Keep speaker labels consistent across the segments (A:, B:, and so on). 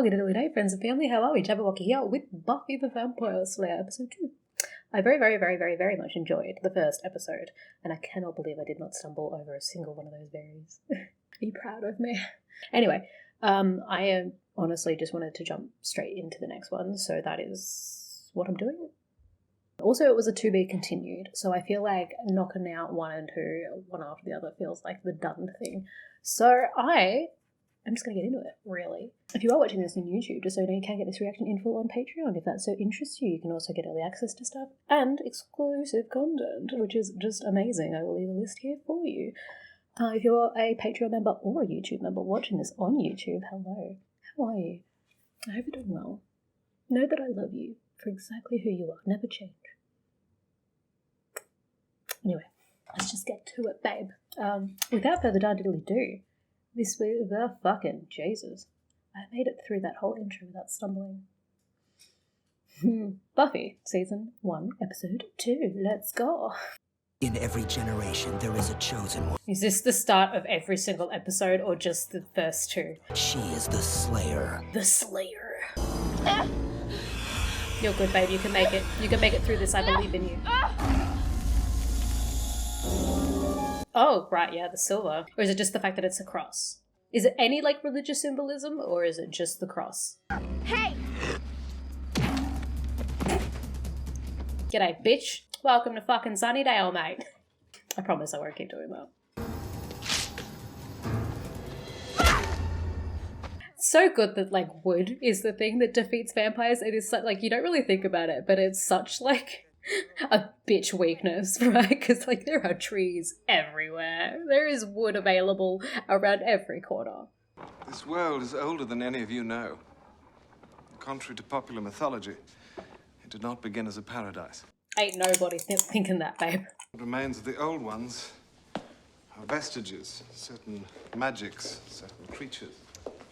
A: Oh, good day, friends and family. How are we? Jabberwocky here with Buffy the Vampire Slayer, episode 2. I very much enjoyed the first episode, and I cannot believe I did not stumble over a single one of those berries. Are you proud of me? Anyway, I honestly just wanted to jump straight into the next one, so that is what I'm doing. Also, it was a to be continued, so I feel like knocking out 1 and 2, one after the other, feels like the done thing. So I'm just going to get into it, really. If you are watching this on YouTube, just so you know, you can get this reaction in full on Patreon. If that so interests you, you can also get early access to stuff and exclusive content, which is just amazing. I will leave a list here for you. If you're a Patreon member or a YouTube member watching this on YouTube, hello. How are you? I hope you're doing well. Know that I love you for exactly who you are. Never change. Anyway, let's just get to it, babe. Without further ado, this was the fucking Jesus. I made it through that whole intro without stumbling. Buffy, Season 1, Episode 2. Let's go.
B: In every generation, there is a chosen one.
A: Is this the start of every single episode or just the first 2?
B: She is the Slayer.
A: The Slayer. You're good, babe. You can make it. You can make it through this. I believe in you. Oh, right, yeah, the silver. Or is it just the fact that it's a cross? Is it any, like, religious symbolism, or is it just the cross?
C: Hey!
A: G'day, bitch. Welcome to fucking Sunnydale, mate. I promise I won't keep doing that. It's so good that, like, wood is the thing that defeats vampires. It is, like, you don't really think about it, but it's such, like, a bitch weakness, right? Because, like, there are trees everywhere. There is wood available around every corner.
D: This world is older than any of you know. Contrary to popular mythology, it did not begin as a paradise.
A: Ain't nobody thinking that, babe.
D: What remains of the old ones are vestiges, certain magics, certain creatures.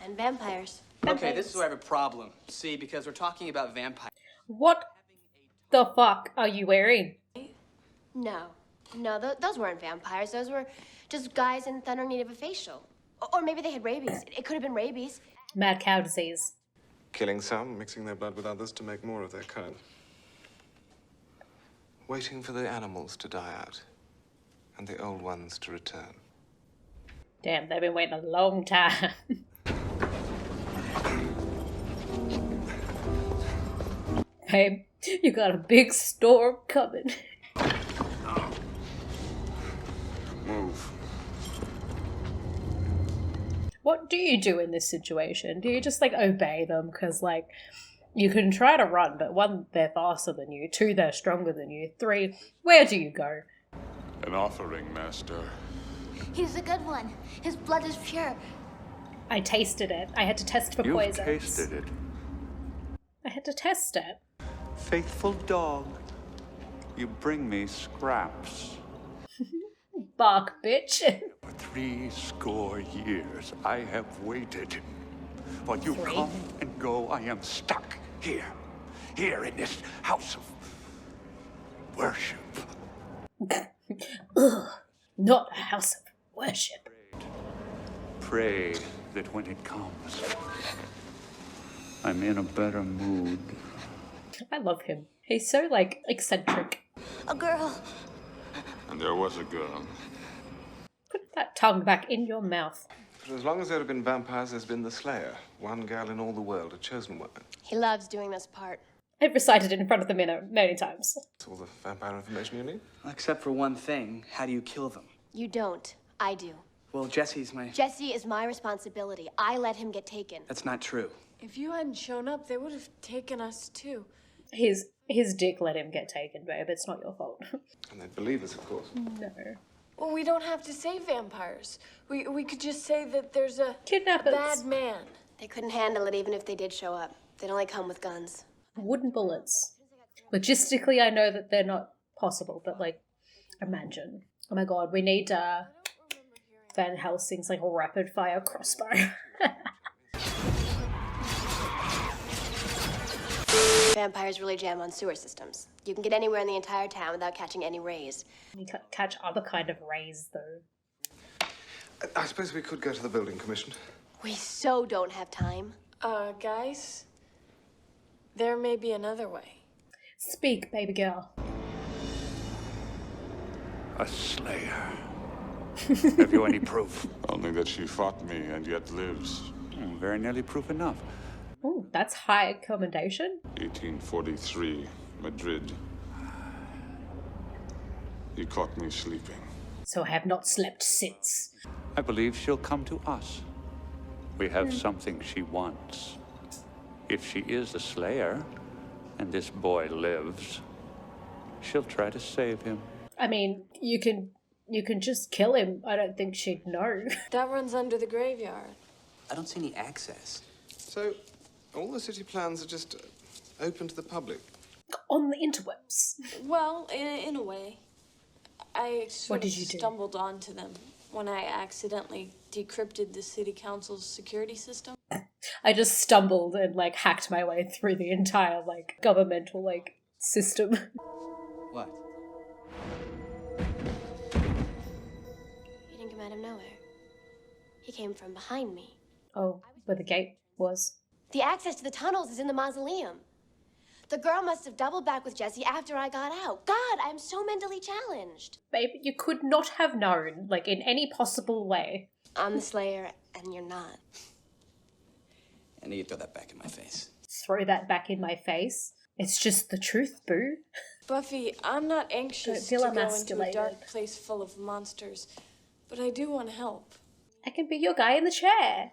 C: And vampires.
E: Okay, this is where I have a problem. See, because we're talking about vampires.
A: What the fuck are you wearing?
C: No, those weren't vampires. Those were just guys in thunder need of a facial. Or maybe they had rabies. It could have been rabies.
A: Mad cow disease.
D: Killing some, mixing their blood with others to make more of their kind. Waiting for the animals to die out, and the old ones to return.
A: Damn, they've been waiting a long time. Babe, you got a big storm coming.
D: Move.
A: What do you do in this situation? Do you just, like, obey them? Because, like, you can try to run, but 1, they're faster than you. 2, they're stronger than you. 3, where do you go?
F: An offering, Master.
C: He's a good one. His blood is pure.
A: I tasted it. I had to test for poisons.
F: You've tasted it.
A: I had to test it.
F: Faithful dog. You bring me scraps.
A: Bark, bitch.
F: For 70 years I have waited. While you
A: 3?
F: come and go, I am stuck here in this house of worship.
A: Ugh, not a house of worship.
F: Pray that when it comes, I'm in a better mood.
A: I love him. He's so, like, eccentric.
C: A girl.
F: And there was a girl.
A: Put that tongue back in your mouth.
D: For as long as there have been vampires, there's been the Slayer. One girl in all the world, a chosen one.
C: He loves doing this part.
A: I've recited it in front of the mirror many times.
D: That's all the vampire information you need?
E: Except for one thing. How do you kill them?
C: You don't. I do.
E: Well, Jesse's my...
C: Jesse is my responsibility. I let him get taken.
E: That's not true.
G: If you hadn't shown up, they would have taken us too.
A: His dick let him get taken, babe. It's not your fault.
D: And they'd believe us, of course.
A: No.
G: Well, we don't have to say vampires. We could just say that there's a
A: Kidnappers.
G: bad man.
C: They couldn't handle it even if they did show up. They'd only come with guns.
A: Wooden bullets. Logistically, I know that they're not possible, but, like, imagine. Oh my god, we need Van Helsing's, like, rapid fire crossbow.
C: Vampires really jam on sewer systems. You can get anywhere in the entire town without catching any rays.
A: You can't catch other kind of rays, though.
D: I suppose we could go to the building commission.
C: We so don't have time.
G: Guys, there may be another way.
A: Speak, baby girl.
F: A slayer. Have you any proof?
H: Only that she fought me and yet lives.
F: Very nearly proof enough.
A: Ooh, that's high commendation.
H: 1843, Madrid. He caught me sleeping.
A: So I have not slept since.
F: I believe she'll come to us. We have something she wants. If she is the slayer, and this boy lives, she'll try to save him.
A: I mean, you can just kill him. I don't think she'd know.
G: That runs under the graveyard.
E: I don't see any access.
D: So, all the city plans are just open to the public?
A: On the interwebs.
G: Well, in a way. I sort
A: did
G: of
A: you do?
G: stumbled onto them when I accidentally decrypted the city council's security system.
A: I just stumbled and like hacked my way through the entire like governmental like system.
E: What?
C: He didn't come out of nowhere. He came from behind me.
A: Oh, where the gate was.
C: The access to the tunnels is in the mausoleum. The girl must have doubled back with Jesse after I got out. God, I'm so mentally challenged.
A: Babe, you could not have known, like, in any possible way.
C: I'm the Slayer, and you're not.
E: And you throw that back in my face.
A: Throw that back in my face. It's just the truth, boo.
G: Buffy, I'm not anxious to
A: feel
G: go into a
A: emasculated.
G: dark place full of monsters, but I do want to help.
A: I can be your guy in the chair.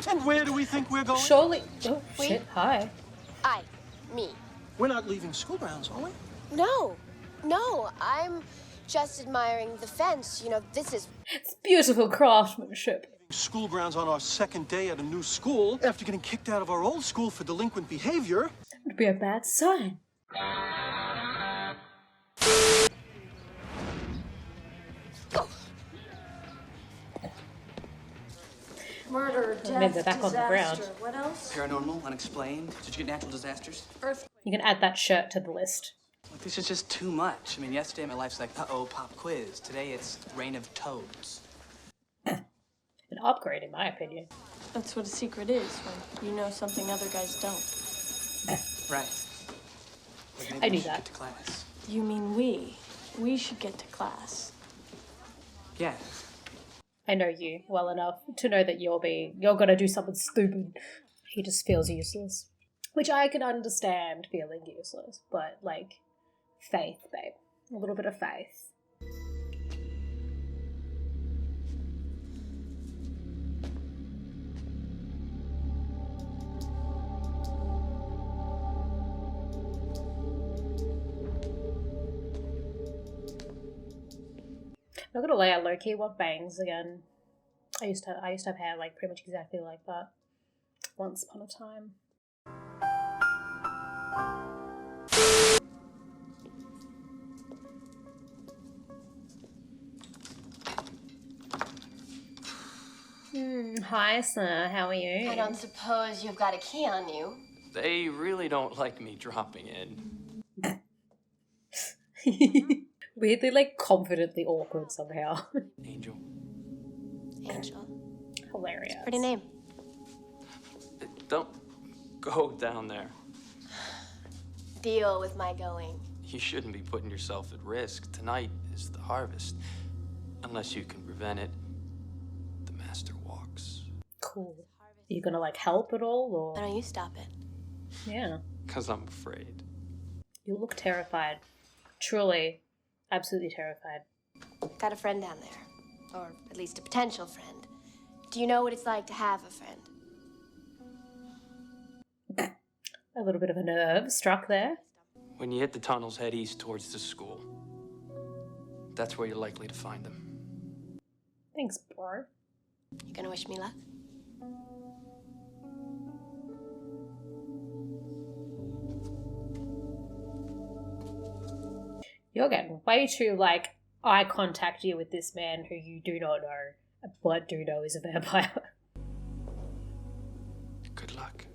I: And where do we think we're going?
A: Surely. Oh,
C: Wait.
A: shit, hi.
C: Me.
I: We're not leaving school grounds, are we?
C: No, I'm just admiring the fence. You know, this is...
A: It's beautiful craftsmanship.
I: School grounds on our second day at a new school after getting kicked out of our old school for delinquent behavior.
A: It would be a bad sign.
G: Murder,
A: then
G: death,
A: they're back on the
G: disaster.
A: ground.
G: What else?
E: Paranormal, unexplained. Did you get natural disasters?
G: Earth.
A: You can add that shirt to the list.
E: Like, this is just too much. I mean, yesterday my life's like, uh-oh, pop quiz. Today it's rain of toads.
A: An upgrade, in my opinion.
G: That's what a secret is, when you know something other guys don't.
E: Right. But maybe
A: I
E: we
A: knew
E: should
A: that.
E: Get to class.
G: You mean we? We should get to class.
E: Yeah.
A: I know you well enough to know that you're gonna do something stupid. He just feels useless. Which I can understand feeling useless, but like, faith, babe. A little bit of faith. I'm not gonna lie, I low-key want bangs again. I used to have hair like pretty much exactly like that once upon a time. Hi, sir. How are you?
C: I don't suppose you've got a key on you.
J: They really don't like me dropping in.
A: Weirdly, like, confidently awkward somehow.
J: Angel.
C: Angel.
A: Hilarious.
C: Pretty name.
J: Don't go down there.
C: Deal with my going.
J: You shouldn't be putting yourself at risk. Tonight is the harvest. Unless you can prevent it, the master walks.
A: Cool. Are you gonna, like, help at all,
C: Why
A: or...?
C: don't you stop it?
A: Yeah.
J: 'Cause I'm afraid.
A: You look terrified. Truly, absolutely terrified.
C: Got a friend down there. Or at least a potential friend. Do you know what it's like to have a friend?
A: A little bit of a nerve struck there.
J: When you hit the tunnels, head east towards the school. That's where you're likely to find them.
A: Thanks, bro.
C: You gonna wish me luck?
A: You're getting way too, like, eye contact you with this man who you do not know, but do know is a vampire.
J: Good luck.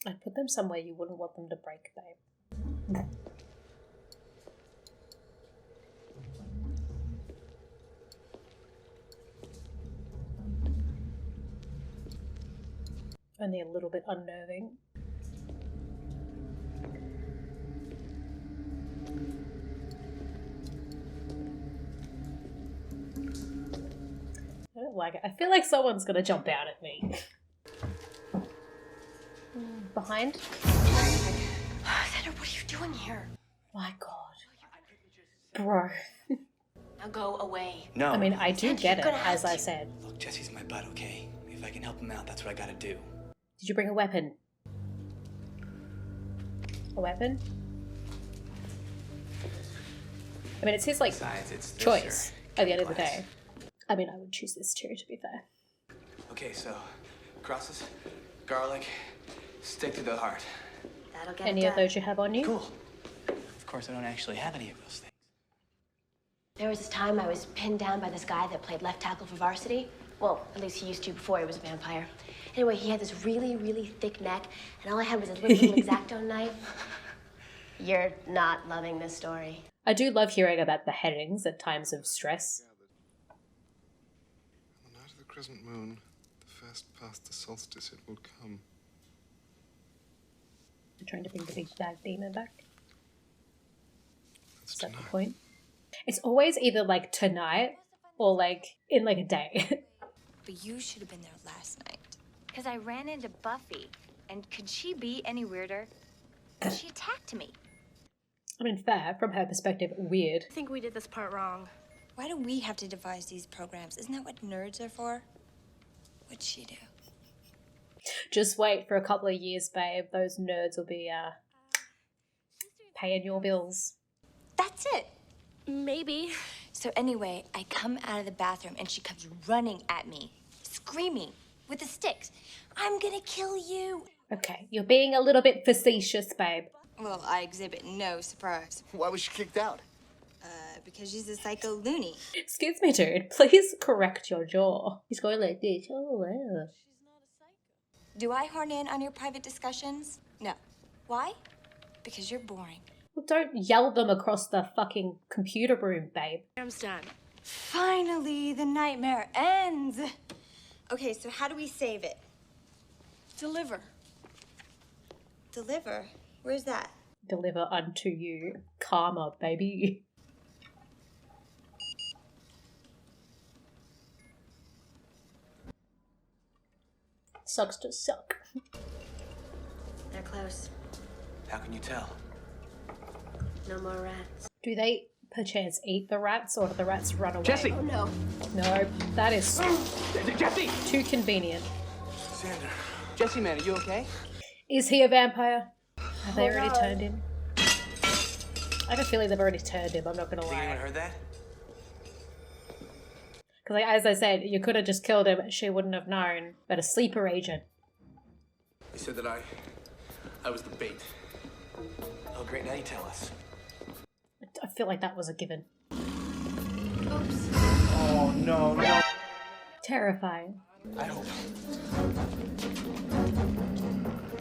A: I'd put them somewhere you wouldn't want them to break, babe. Only a little bit unnerving. I don't like it. I feel like someone's gonna jump out at me. Behind?
C: Xander, what are you doing here?
A: My God. Bro.
C: Now go away.
E: No.
A: I mean, I do get it,
C: gonna have
A: as I
C: to.
A: said.
E: Look, Jesse's my butt, okay? If I can help him out, that's what I gotta do.
A: Did you bring a weapon? A weapon? I mean, it's his, like,
E: Besides, it's this
A: choice
E: or
A: at the end of the
E: glass.
A: day. I mean, I would choose this too, to be fair.
E: Okay, so crosses, garlic, stick to the heart.
C: That'll get
A: Any
C: it
A: of
C: done.
A: those you have on you?
E: Cool. Of course, I don't actually have any of those things.
C: There was this time I was pinned down by this guy that played left tackle for varsity. Well, at least he used to before he was a vampire. Anyway, he had this really, really thick neck, and all I had was a little X-Acto knife. You're not loving this story.
A: I do love hearing about beheadings at times of stress.
D: On the night of the crescent moon, the first past the solstice, it will come.
A: I'm trying to bring the big bad demon back.
D: That's
A: Is that the
D: tonight.
A: point? It's always either like tonight or like in like a day.
K: But you should have been there last night. Because I ran into Buffy, and could she be any weirder? She attacked me.
A: I mean, fair, from her perspective, weird.
C: I think we did this part wrong.
K: Why do we have to devise these programs? Isn't that what nerds are for? What'd she do?
A: Just wait for a couple of years, babe. Those nerds will be paying your bills.
K: That's it.
C: Maybe.
K: So anyway, I come out of the bathroom, and she comes running at me, screaming with the sticks. I'm gonna kill you.
A: Okay, you're being a little bit facetious, babe.
K: Well, I exhibit no surprise.
L: Why was she kicked out?
K: Because she's a psycho loony.
A: Excuse me, dude. Please correct your jaw. He's going like this. Oh, wow.
K: Do I horn in on your private discussions? No. Why? Because you're boring.
A: Well, don't yell them across the fucking computer room, babe.
C: I'm done.
K: Finally, the nightmare ends. Okay, so how do we save it?
C: Deliver.
K: Deliver? Where's that?
A: Deliver unto you karma, baby. Sucks to suck.
C: They're close.
E: How can you tell?
C: No more rats.
A: Do they perchance eat the rats, or do the rats run away?
E: Jesse!
C: Oh no.
A: No, that is
E: Jesse!
A: too convenient.
E: Xander. Jesse, man, are you okay?
A: Is he a vampire? Have they already turned him? I have a feeling they've already turned him, I'm not gonna
E: Think anyone
A: lie.
E: heard that?
A: Because like, as I said, you could have just killed him, she wouldn't have known. But a sleeper agent.
H: He said that I was the bait.
E: Oh, great, now you tell us.
A: I feel like that was a given.
C: Oops.
L: Oh, no, no.
A: Terrifying.
E: I hope.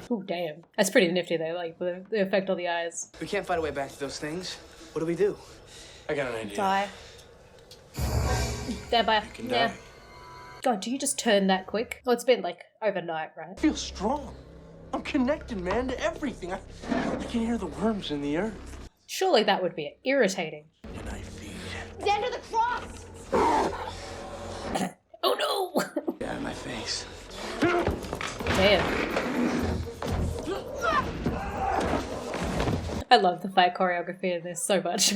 A: Oh, damn. That's pretty nifty though, like the effect on the eyes.
E: We can't find a way back to those things. What do we do?
H: I got an idea.
A: Die. Vampire.
H: can
A: Yeah.
H: die.
A: God, do you just turn that quick? Oh, it's been like overnight, right?
I: I feel strong. I'm connected, man, to everything. I can hear the worms in the earth.
A: Surely that would be irritating.
H: And I feed.
C: Xander, the cross!
A: Oh no!
E: Get out of my face.
A: Damn. I love the fight choreography in this so much.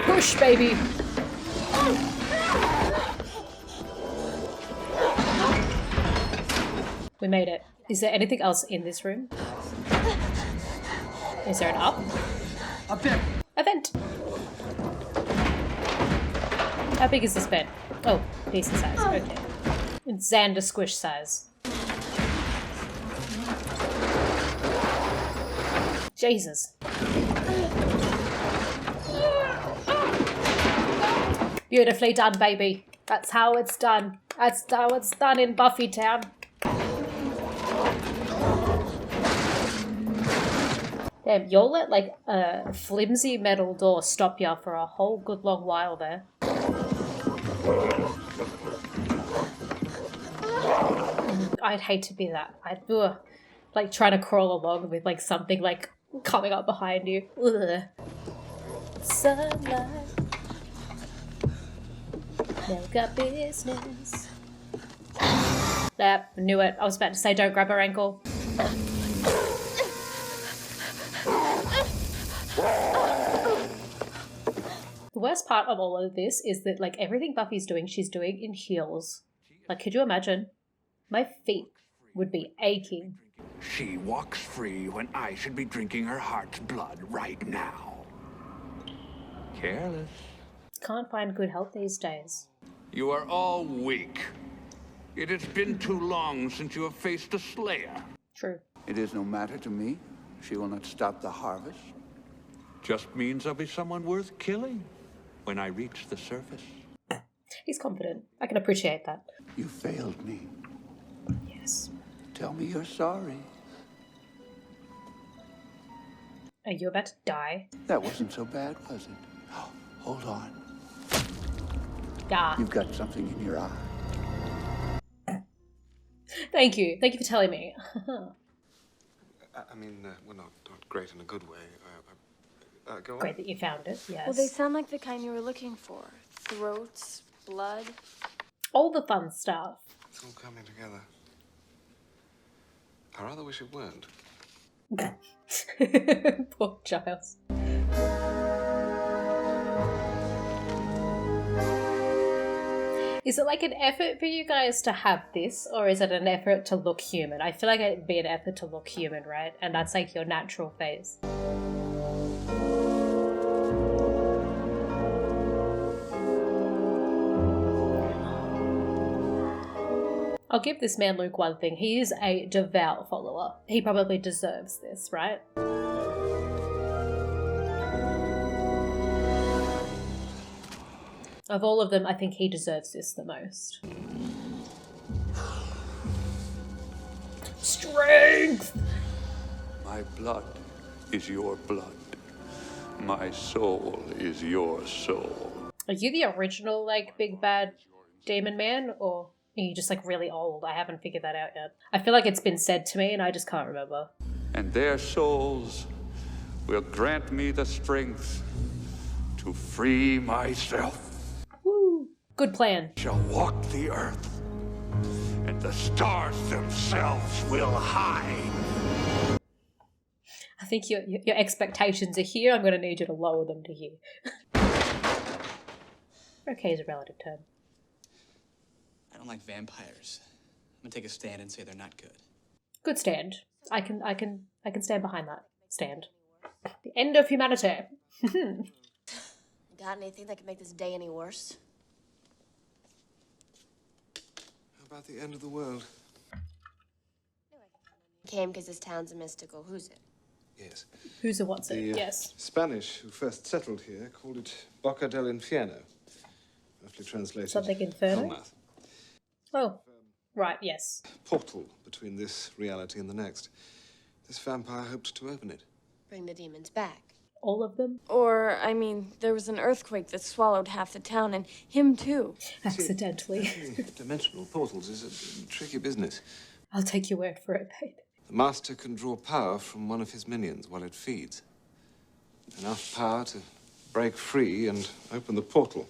A: Push, baby! We made it. Is there anything else in this room? Is there an up?
I: Up there.
A: A vent. How big is this vent? Oh, decent size. Okay. It's Xander squish size. Jesus. Beautifully done, baby. That's how it's done. That's how it's done in Buffy Town. Damn, you'll let like a flimsy metal door stop you for a whole good long while there. I'd hate to be that. Like trying to crawl along with like something like coming up behind you. Ugh. Sunlight. Never got business. Yep, knew it. I was about to say don't grab her ankle. The worst part of all of this is that like everything Buffy's doing, she's doing in heels. Like, could you imagine? My feet would be aching.
M: She walks free when I should be drinking her heart's blood right now. Careless.
A: Can't find good help these days.
M: You are all weak. It has been too long since you have faced a slayer.
A: True.
F: It is no matter to me. She will not stop the harvest.
M: Just means I'll be someone worth killing when I reach the surface.
A: He's confident. I can appreciate that.
F: You failed me.
A: Yes.
F: Tell me you're sorry.
A: Are you about to die?
F: That wasn't so bad, was it? Oh, hold on.
A: Ah.
F: You've got something in your eye.
A: Thank you. Thank you for telling me.
D: I mean, we're not great in a good way. Go on.
A: Great that you found it, yes.
G: Well, they sound like the kind you were looking for. Throats, blood.
A: All the fun stuff.
D: It's all coming together. I rather wish it weren't.
A: Poor Giles. Is it like an effort for you guys to have this, or is it an effort to look human? I feel like it'd be an effort to look human, right? And that's like your natural face. I'll give this man Luke one thing. He is a devout follower. He probably deserves this, right? Of all of them, I think he deserves this the most. Strength!
F: My blood is your blood. My soul is your soul.
A: Are you the original, like, big bad demon man, or are you just, like, really old? I haven't figured that out yet. I feel like it's been said to me and I just can't remember.
F: And their souls will grant me the strength to free myself.
A: Woo! Good plan.
M: Shall walk the earth, and the stars themselves will hide.
A: I think your expectations are here. I'm going to need you to lower them to here. Okay is a relative term.
E: I don't like vampires. I'm gonna take a stand and say they're not good.
A: Good stand. I can stand behind that stand. The end of humanity.
C: Got anything that could make this day any worse?
D: How about the end of the world?
C: Came because this town's a mystical. Who's it?
D: Yes.
A: Who's a what's it?
D: The
A: Yes.
D: Spanish who first settled here called it Boca del Infierno. Roughly translated.
A: Something Inferno?
D: Hellmouth.
A: Oh, right, yes.
D: Portal between this reality and the next. This vampire hoped to open it.
C: Bring the demons back.
A: All of them?
G: Or, I mean, there was an earthquake that swallowed half the town, and him too.
A: Accidentally.
D: Dimensional portals is a tricky business.
A: I'll take your word for it, babe.
D: The master can draw power from one of his minions while it feeds. Enough power to break free and open the portal.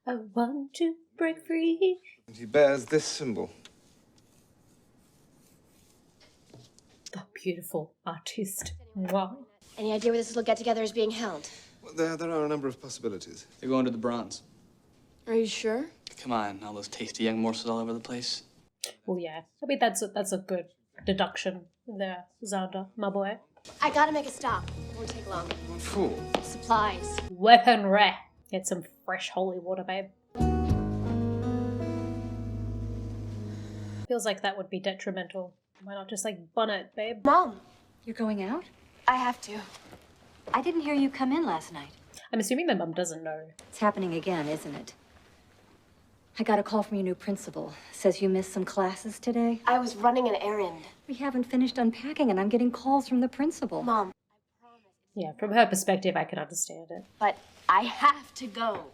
A: I want to break free.
D: And he bears this symbol.
A: The beautiful artist. Wow.
C: Any idea where this little get-together is being held?
D: Well, there are a number of possibilities.
E: They're going to the Bronze.
G: Are you sure?
E: Come on, all those tasty young morsels all over the place.
A: Well, yeah. I mean, that's a good deduction there, Xander, my boy.
C: I gotta make a stop. It won't take long.
D: What for?
C: Supplies.
A: Weaponry. Get some fresh holy water, babe. Feels like that would be detrimental. Why not just, like, bun it, babe?
C: Mom!
N: You're going out?
C: I have to.
N: I didn't hear you come in last night.
A: I'm assuming that Mum doesn't know.
N: It's happening again, isn't it? I got a call from your new principal. Says you missed some classes today.
C: I was running an errand.
N: We haven't finished unpacking and I'm getting calls from the principal.
C: Mom,
A: Yeah, from her perspective, I can understand it.
C: But I have to go.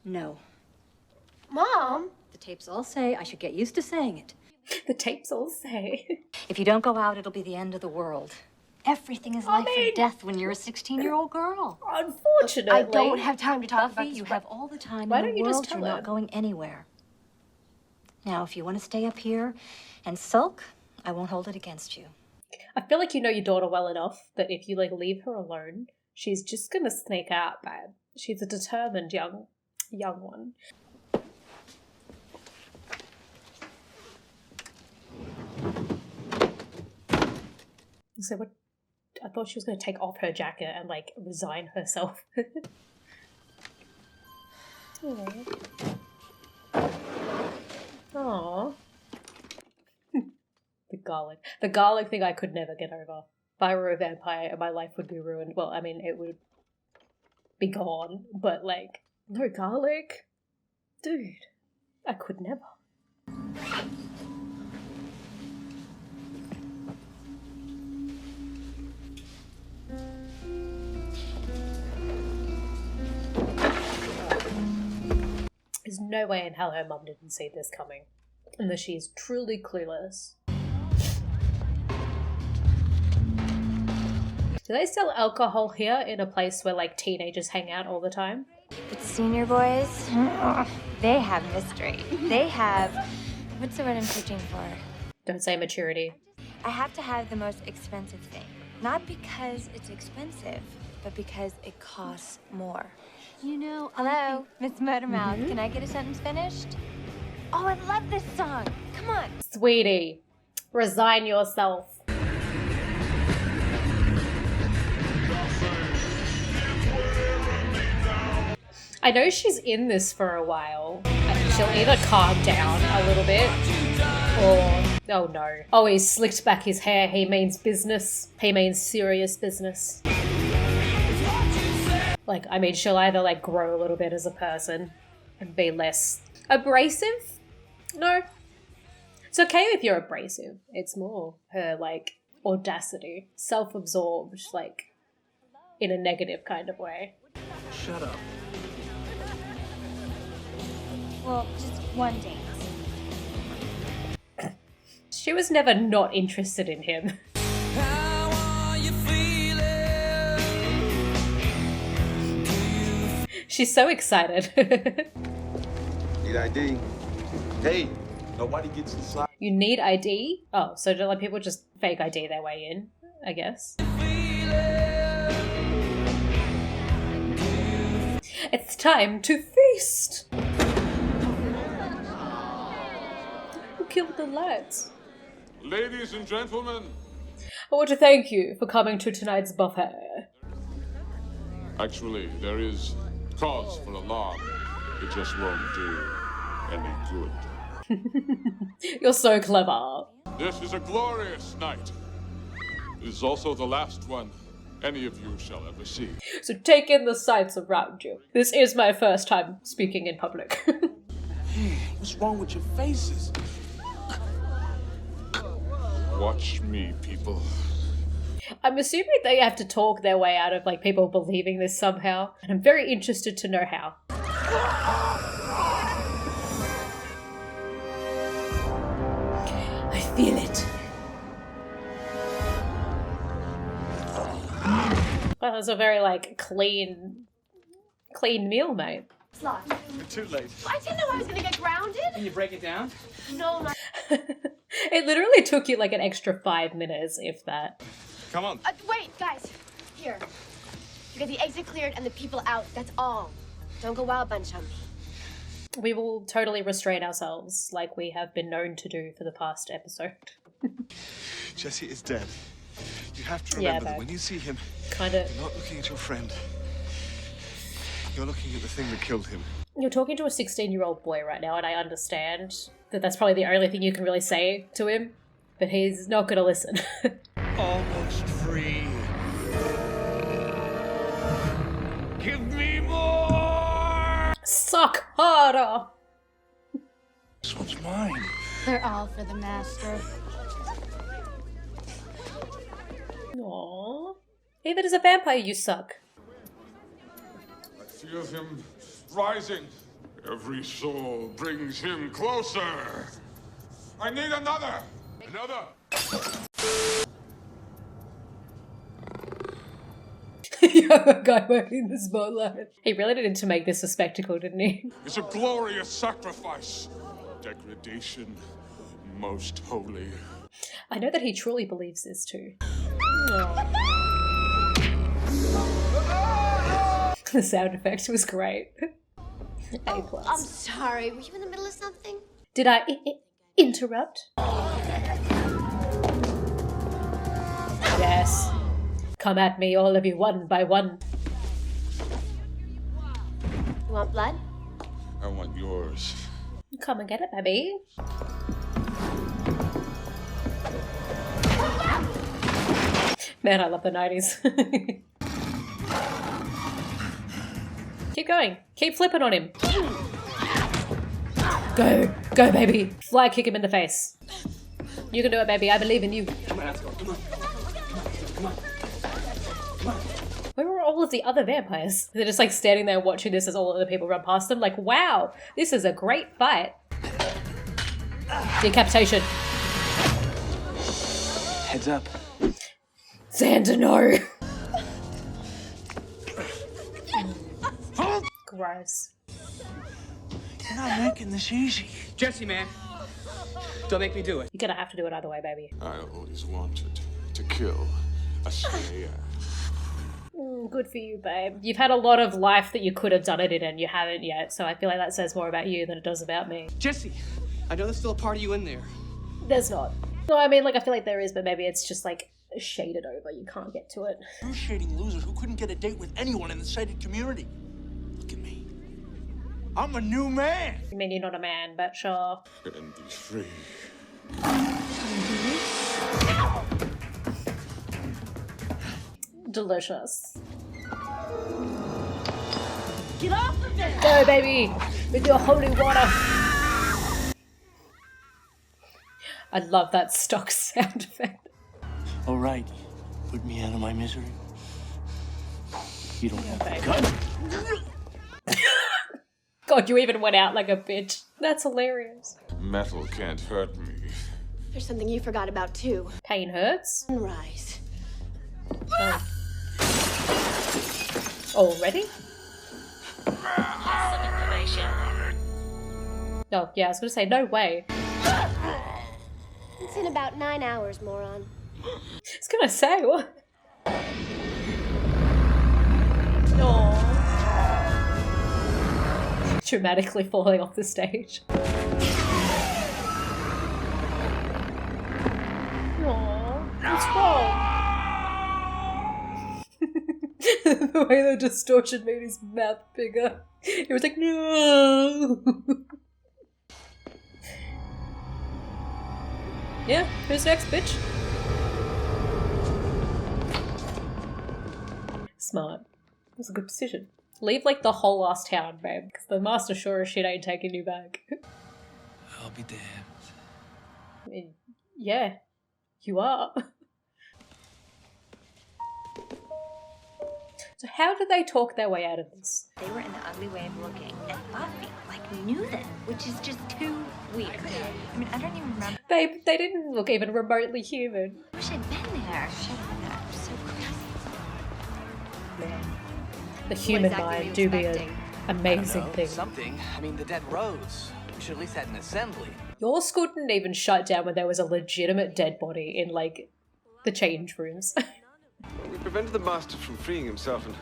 N: No.
C: Mom!
N: The tapes all say I should get used to saying it.
A: The tapes all say.
N: If you don't go out, it'll be the end of the world. Everything is life or death when you're a 16-year-old girl.
A: Unfortunately.
C: I don't have time to talk
N: Buffy,
C: about this.
N: you have all the time
A: Why
N: in
A: don't
N: the
A: you just
N: world.
A: tell
N: You're
A: her?
N: not going anywhere. Now, if you want to stay up here and sulk, I won't hold it against you.
A: I feel like you know your daughter well enough that if you like leave her alone, she's just gonna sneak out, man. She's a determined young one. So what? I thought she was gonna take off her jacket and like resign herself. Aww. The garlic. The garlic thing I could never get over. If I were a vampire, my life would be ruined. Well, I mean, it would be gone, but like, no garlic? Dude, I could never. There's no way in hell her mum didn't see this coming. And that she's truly clueless. Do they sell alcohol here in a place where like teenagers hang out all the time?
K: But senior boys, they have mystery. They have, what's the word I'm searching for?
A: Don't say maturity.
K: I have to have the most expensive thing. Not because it's expensive, but because it costs more.
N: You know,
K: Hello, Miss Motormouth. Can I get a sentence finished? Oh, I love this song. Come on.
A: Sweetie, resign yourself. I know she's in this for a while. She'll either calm down a little bit or... Oh no. Oh, he's slicked back his hair. He means business. He means serious business. Like, I mean, she'll either like grow a little bit as a person and be less abrasive. No. It's okay if you're abrasive. It's more her like audacity. Self-absorbed, like in a negative kind of way.
I: Shut up.
K: Well, just one date.
A: She was never not interested in him. She's so excited.
H: Need ID? Hey, nobody gets inside.
A: You need ID? Oh, so do like people just fake ID their way in, I guess. It's time to feast! Who killed the lads?
M: Ladies and gentlemen,
A: I want to thank you for coming to tonight's buffet.
M: actually, there is cause for alarm. It just won't do any good.
A: You're so clever.
M: This is a glorious night. It is also the last one any of you shall ever see.
A: So take in the sights around you. This is my first time speaking in public.
H: What's wrong with your faces?
M: Watch me, people.
A: I'm assuming they have to talk their way out of like people believing this somehow, and I'm very interested to know how. I feel it. That was a very like clean meal, mate.
C: Slot.
I: You're too late.
C: I didn't know I was gonna get grounded.
E: Can you break it down?
C: No, not.
A: It literally took you like an extra 5 minutes, if that.
I: Come on.
C: Wait, guys. Here. You got the exit cleared and the people out. That's all. Don't go wild bunch on me.
A: We will totally restrain ourselves like we have been known to do for the past episode.
I: Jesse is dead. You have to remember that
A: babe.
I: when you see him,
A: Kinda.
I: you're not looking at your friend. You're looking at the thing that killed him.
A: You're talking to a 16-year-old boy right now, and I understand that that's probably the only thing you can really say to him, but he's not going to listen.
M: Almost free. Give me more!
A: Suck harder!
I: This one's mine.
O: They're all for the master.
A: Aww. Even as a vampire, you suck.
M: I feel him rising. Every soul brings him closer. I need another. Another.
A: Young guy working the spotlight. He really needed to make this a spectacle, didn't he?
M: It's a glorious sacrifice. Degradation, most holy.
A: I know that he truly believes this too. The sound effect was great. A+.
C: I'm sorry. Were you in the middle of something?
A: Did I interrupt? Yes. Come at me, all of you, one by one.
C: You want blood?
M: I want yours.
A: Come and get it, baby. Man, I love the 90s. Keep going. Keep flipping on him. Go. Go, baby. Fly kick him in the face. You can do it, baby. I believe in you.
E: Come on, let's go. Come on. Come on. Come on.
A: Where were all of the other vampires? They're just like standing there watching this as all of the people run past them. Like, wow, this is a great fight. Decapitation.
E: Heads up.
A: Xander, no. Gross.
E: You're not making this easy. Jesse, man. Don't make me do it.
A: You're gonna have to do it either way, baby.
M: I always wanted to kill a slayer.
A: Good for you, babe. You've had a lot of life that you could have done it in and you haven't yet, so I feel like that says more about you than it does about me.
E: Jesse, I know there's still a part of you in there.
A: There's not. No, I mean, like, I feel like there is, but maybe it's just, like, shaded over. You can't get to it.
L: You're shading losers who couldn't get a date with anyone in the sighted community. Look at me. I'm a new man.
A: I mean, you're not a man, but sure.
M: And be free.
A: Delicious.
C: Get off of it!
A: Go, baby! With your holy water! I love that stock sound effect.
L: All right. Put me out of my misery. You don't have a gun.
A: God, you even went out like a bitch. That's hilarious.
M: Metal can't hurt me.
C: There's something you forgot about, too.
A: Pain hurts?
C: Sunrise.
A: Oh. Already?
O: Some information.
A: Oh, yeah, I was gonna say, no way.
C: It's in about 9 hours, moron.
A: I was gonna say, what? Aww. Dramatically falling off the stage. Aww, what's wrong? The way the distortion made his mouth bigger. It was like, no. Yeah, who's next, bitch? Smart. That's a good decision. Leave, like, the whole last town, babe, because the master sure as shit ain't taking you back.
J: I'll be damned.
A: I mean, yeah, you are. So how did they talk their way out of this?
K: They were in the ugly way of looking, and Buffy, knew them, which is just too weird. I mean, I don't even remember.
A: Babe, they didn't look even remotely human.
K: I wish I'd been there. Should have been there. I'm so crazy.
A: Man. The human mind do be an amazing thing.
E: Something. I mean, the dead rose. We should at least have an assembly.
A: Your school didn't even shut down when there was a legitimate dead body in, like, the change rooms.
D: We prevented the master from freeing himself and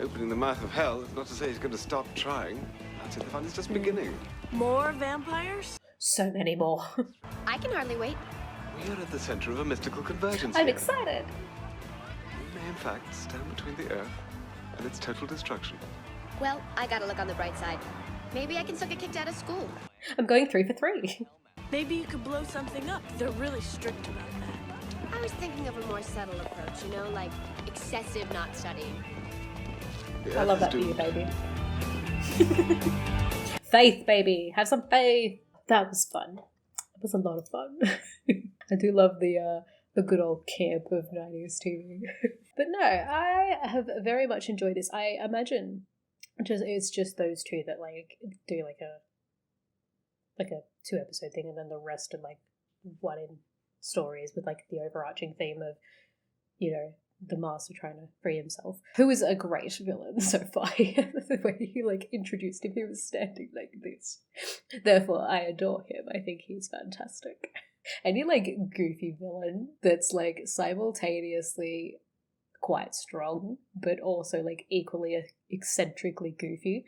D: opening the mouth of hell. Not to say he's going to stop trying. I'd say the fun is just beginning.
O: More vampires?
A: So many more.
C: I can hardly wait.
D: We are at the center of a mystical convergence.
A: I'm
D: here.
A: excited.
D: We may, in fact, stand between the earth and its total destruction.
C: Well, I gotta look on the bright side. Maybe I can still get kicked out of school.
A: I'm going 3 for 3.
O: Maybe you could blow something up. They're really strict about that.
C: I was thinking of a more subtle approach, you know, like excessive not studying.
A: I love that for you, baby. Faith, baby. Have some faith. That was fun. It was a lot of fun. I do love the the good old camp of 90s TV. But no, I have very much enjoyed this. I imagine it's just those two that like do like a 2-episode thing, and then the rest are like one in stories with like the overarching theme of, you know, the master trying to free himself, who is a great villain so far. The way he like introduced him, he was standing like this. Therefore, I adore him. I think he's fantastic. Any like goofy villain that's like simultaneously quite strong, but also like equally eccentrically goofy,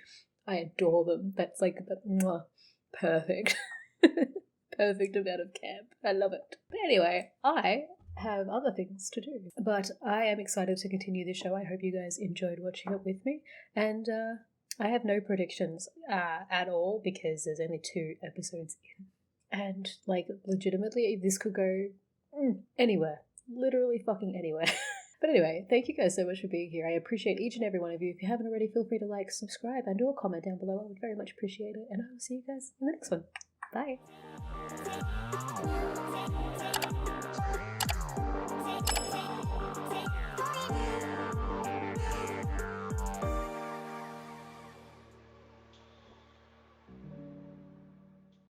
A: I adore them. That's like the perfect, perfect amount of camp. I love it. But anyway, I have other things to do, but I am excited to continue this show. I hope you guys enjoyed watching it with me, and I have no predictions at all because there's only 2 episodes in, and like legitimately this could go anywhere, literally fucking anywhere. But anyway, thank you guys so much for being here. I appreciate each and every one of you. If you haven't already, feel free to like, subscribe, and or comment down below. I would very much appreciate it, and I will see you guys in the next one. Bye.